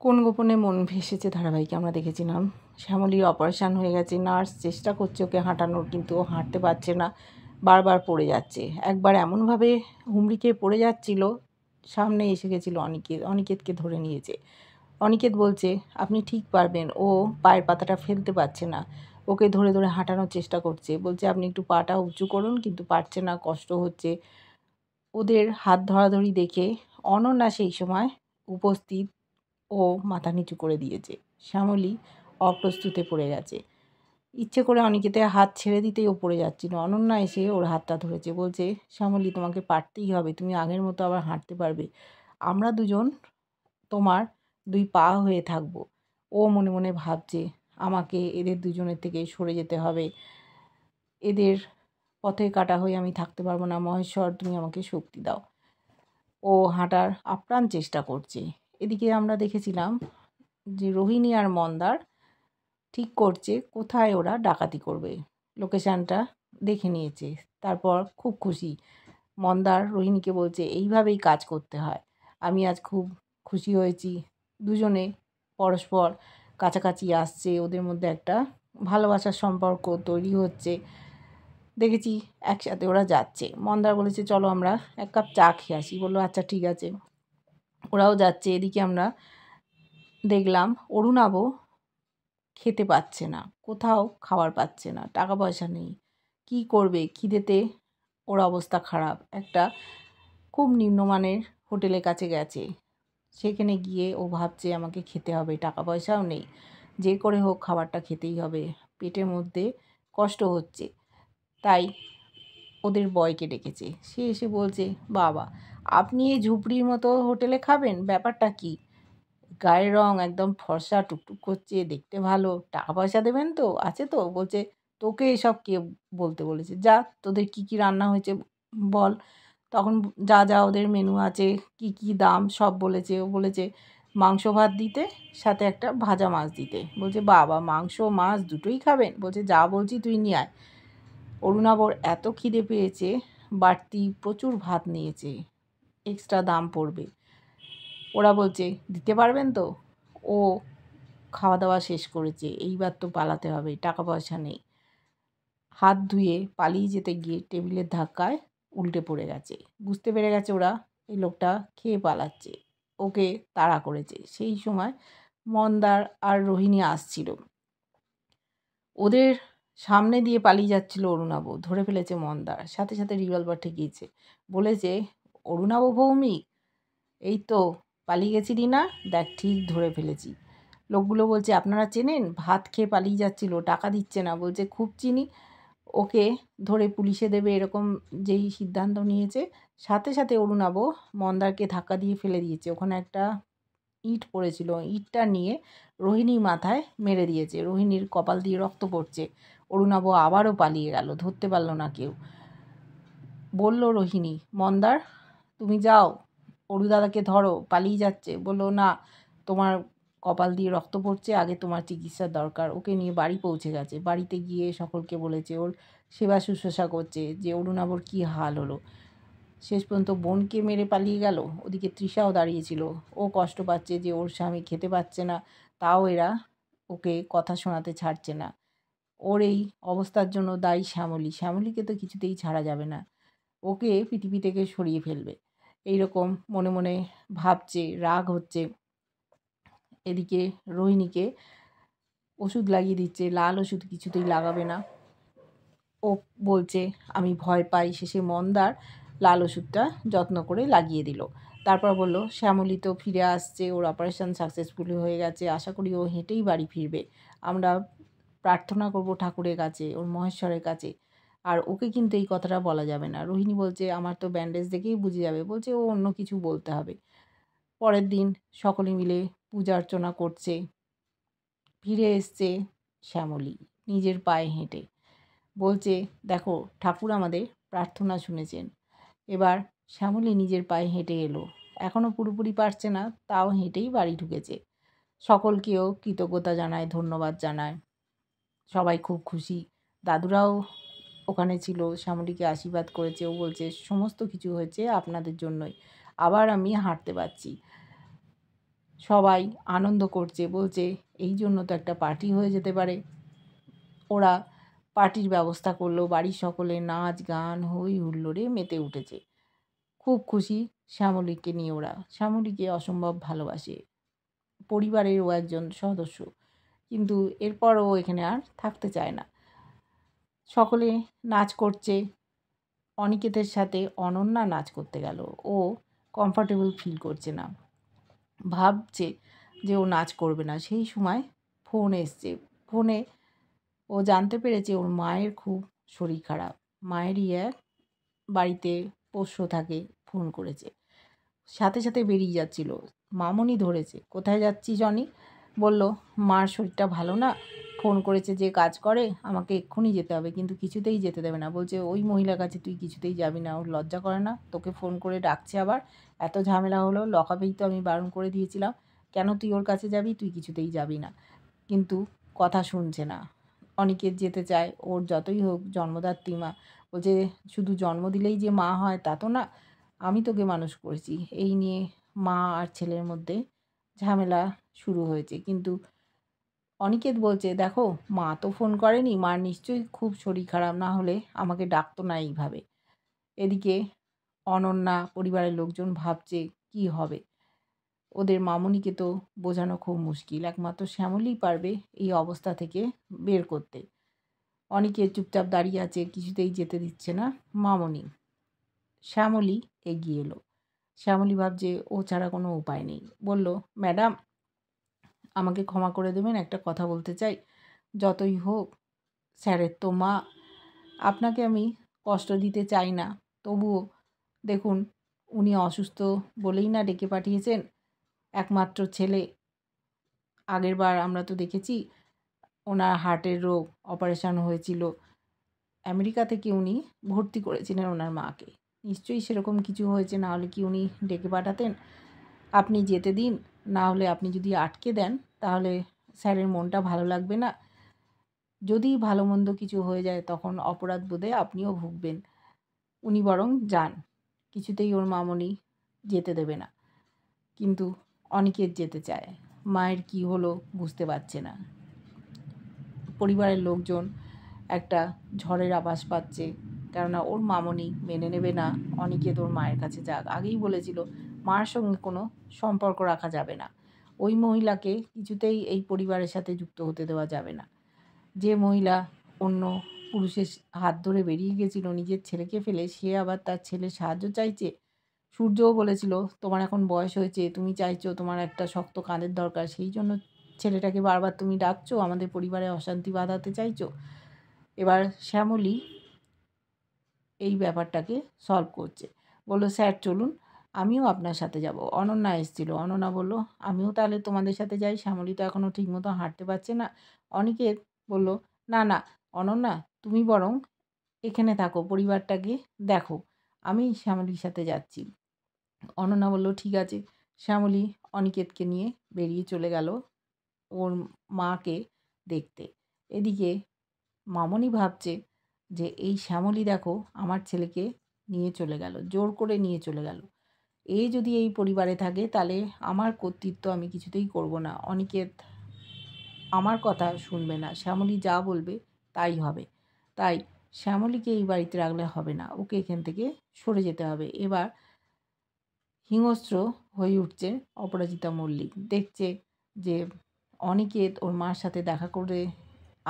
কোন গোপনে মন ভেসেছে ধারাবাহিকে আমরা দেখেছিলাম শ্যামলীর অপারেশন হয়ে গেছে। নার্স চেষ্টা করছে ওকে হাঁটানোর, কিন্তু ও হাঁটতে পারছে না, বারবার পড়ে যাচ্ছে। একবার এমনভাবে হুমড়ি খেয়ে পড়ে যাচ্ছিল, সামনে এসে গেছিলো অনিকেতকে ধরে নিয়েছে। অনিকেত বলছে আপনি ঠিক পারবেন, ও পায়ের পাতাটা ফেলতে পারছে না। ওকে ধরে ধরে হাঁটানোর চেষ্টা করছে, বলছে আপনি একটু পাটা উঁচু করুন, কিন্তু পারছে না, কষ্ট হচ্ছে। ওদের হাত ধরাধরি দেখে অনন্যা সেই সময় উপস্থিত, ও মাথা নিচু করে দিয়েছে। শ্যামলী অপ্রস্তুতে পড়ে গেছে। ইচ্ছে করে অনিকেতের হাত ছেড়ে দিতেই ও পড়ে যাচ্ছিল। অনন্যা এসে ওর হাতটা ধরেছে, বলছে শ্যামলী তোমাকে পারতেই হবে, তুমি আগের মতো আবার হাঁটতে পারবে, আমরা দুজন তোমার দুই পা হয়ে থাকবো। ও মনে মনে ভাবছে আমাকে এদের দুজনের থেকে সরে যেতে হবে, এদের পথে কাটা হয়ে আমি থাকতে পারবো না, মহেশ্বর তুমি আমাকে শক্তি দাও। ও হাঁটার আপ্রাণ চেষ্টা করছে। এদিকে আমরা দেখেছিলাম যে রোহিণী আর মন্দার ঠিক করছে কোথায় ওরা ডাকাতি করবে। লোকেশানটা দেখে নিয়েছে, তারপর খুব খুশি। মন্দার রোহিণীকে বলছে এইভাবেই কাজ করতে হয়, আমি আজ খুব খুশি হয়েছি। দুজনে পরস্পর কাছাকাছি আসছে, ওদের মধ্যে একটা ভালোবাসার সম্পর্ক তৈরি হচ্ছে। দেখেছি একসাথে ওরা যাচ্ছে। মন্দার বলেছে চলো আমরা এক কাপ চা খেয়ে আসি, বললো আচ্ছা ঠিক আছে। ওরাও যাচ্ছে। এদিকে আমরা দেখলাম অরুণাভ খেতে পাচ্ছে না, কোথাও খাবার পাচ্ছে না, টাকা পয়সা নেই, কি করবে, খিদেতে ওর অবস্থা খারাপ। একটা খুব নিম্নমানের হোটেলের কাছে গেছে, সেখানে গিয়ে ও ভাবছে আমাকে খেতে হবে, টাকা পয়সাও নেই, যে করে হোক খাবারটা খেতেই হবে, পেটের মধ্যে কষ্ট হচ্ছে। তাই ওদের বয়কে ডেকেছে। সে এসে বলছে বাবা আপনি এই ঝুপড়ির মতো হোটেলে খাবেন, ব্যাপারটা কি? গায়ের রং একদম ফর্সা, টুকটুক করছে, দেখতে ভালো, টাকা পয়সা দেবেন তো, আছে তো? বলছে তোকে এসব কে বলতে বলেছে, যা তোদের কি কি রান্না হয়েছে বল। তখন যা যা ওদের মেনু আছে, কি কি দাম সব বলেছে। ও বলেছে মাংস ভাত দিতে, সাথে একটা ভাজা মাছ দিতে। বলছে বাবা মাংস মাছ দুটোই খাবেন? বলছে যা বলছি তুই নিয়ে আয়। অরুণাবর এত খিদে পেয়েছে, বাড়তি প্রচুর ভাত নিয়েছে, এক্সট্রা দাম পড়বে। ওরা বলছে দিতে পারবেন তো? ও খাওয়া দাওয়া শেষ করেছে, এইবার তো পালাতে হবে, টাকা পয়সা নেই। হাত ধুয়ে পালিয়ে যেতে গিয়ে টেবিলের ধাক্কায় উল্টে পড়ে গেছে। বুঝতে পেরে গেছে ওরা এই লোকটা খেয়ে পালাচ্ছে, ওকে তাড়া করেছে। সেই সময় মন্দার আর রোহিণী আসছিল, ওদের সামনে দিয়ে পালিয়ে যাচ্ছিল অরুণাভ, ধরে ফেলেছে মন্দার, সাথে সাথে রিভলভার ঠেকিয়েছে। বলেছে অরুণাভ ভৌমিক, এই তো পালিয়ে গেছিলি না, দেখ ঠিক ধরে ফেলেছি। লোকগুলো বলছে আপনারা চেনেন? ভাত খেয়ে পালিয়ে যাচ্ছিল, টাকা দিচ্ছে না। বলছে খুব চিনি, ওকে ধরে পুলিশে দেবে, এরকম যেই সিদ্ধান্ত নিয়েছে। সাথে সাথে অরুণাভ মন্দারকে ধাক্কা দিয়ে ফেলে দিয়েছে। ওখানে একটা ইট পড়েছিল, ইটটা নিয়ে রোহিণীর মাথায় মেরে দিয়েছে। রোহিণীর কপাল দিয়ে রক্ত পড়ছে। অরুণাভ আবারও পালিয়ে গেল, ধরতে পারল না কেউ। বলল রোহিণী মন্দার তুমি যাও, অরুদাদাকে ধরো, পালিয়ে যাচ্ছে। বলল না, তোমার কপাল দিয়ে রক্ত পড়ছে, আগে তোমার চিকিৎসার দরকার। ওকে নিয়ে বাড়ি পৌঁছে গেছে। বাড়িতে গিয়ে সকলকে বলেছে, ওর সেবা শুশ্রূষা করছে, যে অরুণাভর কী হাল হলো। শেষ পর্যন্ত বোনকে মেরে পালিয়ে গেল। ওদিকে তৃষাও দাঁড়িয়েছিল, ও কষ্ট পাচ্ছে যে ওর স্বামী খেতে পাচ্ছে না, তাও এরা ওকে কথা শোনাতে ছাড়ছে না। ওর এই অবস্থার জন্য দায়ী শ্যামলী। শ্যামলীকে তো কিছুতেই ছাড়া যাবে না, ওকে পৃথিবী থেকে সরিয়ে ফেলবে, এইরকম মনে মনে ভাবছে, রাগ হচ্ছে। এদিকে রোহিণীকে ওষুধ লাগিয়ে দিচ্ছে, লাল ওষুধ কিছুতেই লাগাবে না। ও বলছে আমি ভয় পাই। শেষে মন্দার লাল ওষুধটা যত্ন করে লাগিয়ে দিল। তারপর বলল শ্যামলী তো ফিরে আসছে, ওর অপারেশন সাকসেসফুলি হয়ে গেছে, আশা করি ও হেঁটেই বাড়ি ফিরবে। আমরা প্রার্থনা করব ঠাকুরের কাছে, ওর মহেশ্বরের কাছে। আর ওকে কিন্তু এই কথাটা বলা যাবে না। রোহিণী বলছে আমার তো ব্যান্ডেজ দেখেই বুঝে যাবে। বলছে ও অন্য কিছু বলতে হবে। পরের দিন সকলে মিলে পূজা অর্চনা করছে। ফিরে এসছে শ্যামলী নিজের পায়ে হেঁটে। বলছে দেখো ঠাকুর আমাদের প্রার্থনা শুনেছেন। এবার শ্যামলী নিজের পায়ে হেঁটে এলো, এখনও পুরোপুরি পারছে না, তাও হেঁটেই বাড়ি ঢুকেছে। সকলকেও কৃতজ্ঞতা জানায়, ধন্যবাদ জানায়। সবাই খুব খুশি। দাদুরাও ওখানে ছিল, শ্যামলীকে আশীর্বাদ করেছে। ও বলছে সমস্ত কিছু হয়েছে আপনাদের জন্যই, আবার আমি হাঁটতে পারছি। সবাই আনন্দ করছে, বলছে এই জন্য তো একটা পার্টি হয়ে যেতে পারে। ওরা পার্টির ব্যবস্থা করলো, বাড়ির সকলে নাচ গান হই হুল্লোড়ে মেতে উঠেছে। খুব খুশি শ্যামলীকে নিয়ে ওরা। শ্যামলীকে অসম্ভব ভালোবাসে, পরিবারের ও একজন সদস্য, কিন্তু এরপর ও এখানে আর থাকতে চায় না। সকলে নাচ করছে, অনিকেতের সাথে অনন্যা নাচ করতে গেল। ও কমফর্টেবল ফিল করছে না, ভাবছে যে ও নাচ করবে না। সেই সময় ফোন এসছে। ফোনে ও জানতে পেরেছে ওর মায়ের খুব শরীর খারাপ। মায়েরই এক বাড়িতে পোষ্য থাকে, ফোন করেছে। সাথে সাথে বেরিয়ে যাচ্ছিল। মামনি ধরেছে, কোথায় যাচ্ছিস জনি? বলল, মার শরীরটা ভালো না, ফোন করেছে যে কাজ করে, আমাকে এক্ষুনি যেতে হবে, কিন্তু কিছুতেই যেতে দেবে না। বলছে ওই মহিলার কাছে তুই কিছুতেই যাবি না, ওর লজ্জা করে না? তোকে ফোন করে ডাকছে আবার, এত ঝামেলা হলো, লকাপেই তো আমি বারণ করে দিয়েছিলাম, কেন তুই ওর কাছে যাবি? তুই কিছুতেই যাবি না। কিন্তু কথা শুনছে না। অনিকেত যেতে চায়, ওর যতই হোক জন্মদাত্রী মা। বলছে শুধু জন্ম দিলেই যে মা হয় তা তো না, আমি তোকে মানুষ করেছি। এই নিয়ে মা আর ছেলের মধ্যে ঝামেলা শুরু হয়েছে। কিন্তু অনিকেত বলছে, দেখো মা তো ফোন করেনি, মার নিশ্চয়ই খুব শরীর খারাপ, না হলে আমাকে ডাকতো না এইভাবে। এদিকে অনন্যা পরিবারের লোকজন ভাবছে কি হবে। ওদের মামুনিকে তো বোঝানো খুব মুশকিল, একমাত্র শ্যামলীই পারবে এই অবস্থা থেকে বের করতে। অনিকেত চুপচাপ দাঁড়িয়ে আছে, কিছুতেই যেতে দিচ্ছে না মামুনি। শ্যামলী এগিয়ে এলো। শ্যামলী ভাবছে ও ছাড়া কোনো উপায় নেই। বলল, ম্যাডাম আমাকে ক্ষমা করে দেবেন, একটা কথা বলতে চাই। যতই হোক স্যারের তো মা, আপনাকে আমি কষ্ট দিতে চাই না, তবুও দেখুন উনি অসুস্থ বলেই না ডেকে পাঠিয়েছেন। একমাত্র ছেলে, আগেরবার আমরা তো দেখেছি ওনার হার্টের রোগ, অপারেশন হয়েছিল, আমেরিকা থেকে উনি ভর্তি করেছিলেন ওনার মাকে। নিশ্চয়ই সেরকম কিছু হয়েছে, না হলে কি উনি ডেকে পাঠাতেন? আপনি যেতে দিন, না হলে আপনি যদি আটকে দেন তাহলে স্যারের মনটা ভালো লাগবে না। যদি ভালো মন্দ কিছু হয়ে যায় তখন অপরাধ বোধে আপনিও ভুগবেন। উনি বরং যান। কিছুতেই ওর মামনি যেতে দেবে না। কিন্তু অনিকেত যেতে চায়। মায়ের কি হলো বুঝতে পারছে না। পরিবারের লোকজন একটা ঝড়ের আভাস পাচ্ছে, কেননা ওর মামনি মেনে নেবে না অনিকেত ওর মায়ের কাছে যাক। আগেই বলেছিল মার সঙ্গে কোনো সম্পর্ক রাখা যাবে না, ওই মহিলাকে কিছুতেই এই পরিবারের সাথে যুক্ত হতে দেওয়া যাবে না। যে মহিলা অন্য পুরুষের হাত ধরে বেরিয়ে গেছিল নিজের ছেলেকে ফেলে, সে আবার তার ছেলের সাহায্য চাইছে। সূর্যও বলেছিল তোমার এখন বয়স হয়েছে, তুমি চাইছো তোমার একটা শক্ত কাঁধের দরকার, সেই জন্য ছেলেটাকে বারবার তুমি ডাকছো, আমাদের পরিবারে অশান্তি বাঁধাতে চাইছো। এবার শ্যামলী এই ব্যাপারটাকে সলভ করছে। বলল, স্যার চলুন, আমিও আপনার সাথে যাব। অনন্যা এসেছিল। অনন্যা বলল, আমিও তাহলে তোমাদের সাথে যাই, শ্যামলী তো এখনও ঠিকমতো হাঁটতে পারছে না। অনিকেত বলল, না না অনন্যা, তুমি বরং এখানে থাকো, পরিবারটাকে দেখো, আমি শ্যামলীর সাথে যাচ্ছি। অনন্যা বলল, ঠিক আছে। শ্যামলী অনিকেতকে নিয়ে বেরিয়ে চলে গেল ওর মাকে দেখতে। এদিকে মামনি ভাবছে যে এই শ্যামলী দেখো আমার ছেলেকে নিয়ে চলে গেল, জোর করে নিয়ে চলে গেল। এ যদি এই পরিবারে থাকে তাহলে আমার কর্তৃত্ব আমি কিছুতেই করব না। অনিকেত আমার কথা শুনবে না, শ্যামলী যা বলবে তাই হবে। তাই শ্যামলীকে এই বাড়িতে রাখলে হবে না, ওকে এখান থেকে সরে যেতে হবে। এবার হিংস্র হয়ে উঠছে অপরাজিতা মল্লিক। দেখছে যে অনিকেত ওর মার সাথে দেখা করে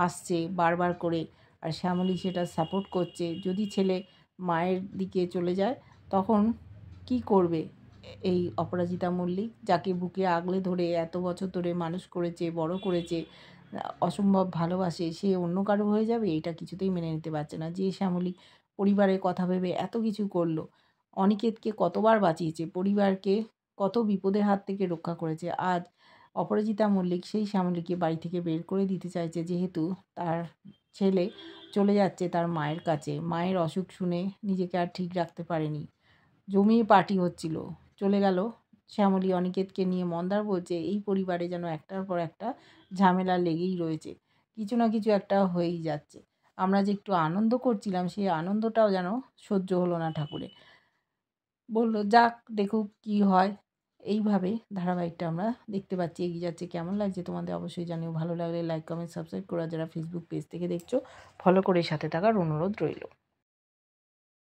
আসছে বারবার করে, আর শ্যামলী সেটা সাপোর্ট করছে। যদি ছেলে মায়ের দিকে চলে যায় তখন কি করবে এই অপরাজিতা মল্লিক, যাকে বুকে আগলে ধরে এত বছর ধরে মানুষ করেছে, বড় করেছে, অসম্ভব ভালোবাসে, সে অন্য কারো হয়ে যাবে? এটা কিছুতেই মেনে নিতে পারছে না। যে শ্যামলী পরিবারের কথা ভেবে এত কিছু করলো, অনিকেতকে কতবার বাঁচিয়েছে, পরিবারকে কত বিপদের হাত থেকে রক্ষা করেছে, আজ অপরাজিতা মল্লিক সেই শ্যামলীকে বাড়ি থেকে বের করে দিতে চাইছে, যেহেতু তার ছেলে চলে যাচ্ছে তার মায়ের কাছে। মায়ের অসুখ শুনে নিজেকে আর ঠিক রাখতে পারেনি, জমিয়ে পার্টি হচ্ছিল, চলে গেল শ্যামলী অনিকেতকে নিয়ে। মন্দার বলছে এই পরিবারে যেন একটার পর একটা ঝামেলা লেগেই রয়েছে, কিছু না কিছু একটা হয়েই যাচ্ছে। আমরা যে একটু আনন্দ করছিলাম সেই আনন্দটাও যেন সহ্য হলো না ঠাকুরের। বলল, যাক দেখুক কি হয়। এইভাবে ধারাবাহিকটা আমরা দেখতে পাচ্ছি, এগিয়ে যাচ্ছে। কেমন লাগছে তোমাদের অবশ্যই জানিও। ভালো লাগলে লাইক, কমেন্ট, সাবস্ক্রাইব করে, যারা ফেসবুক পেজ থেকে দেখছো ফলো করে সাথে থাকার অনুরোধ রইল।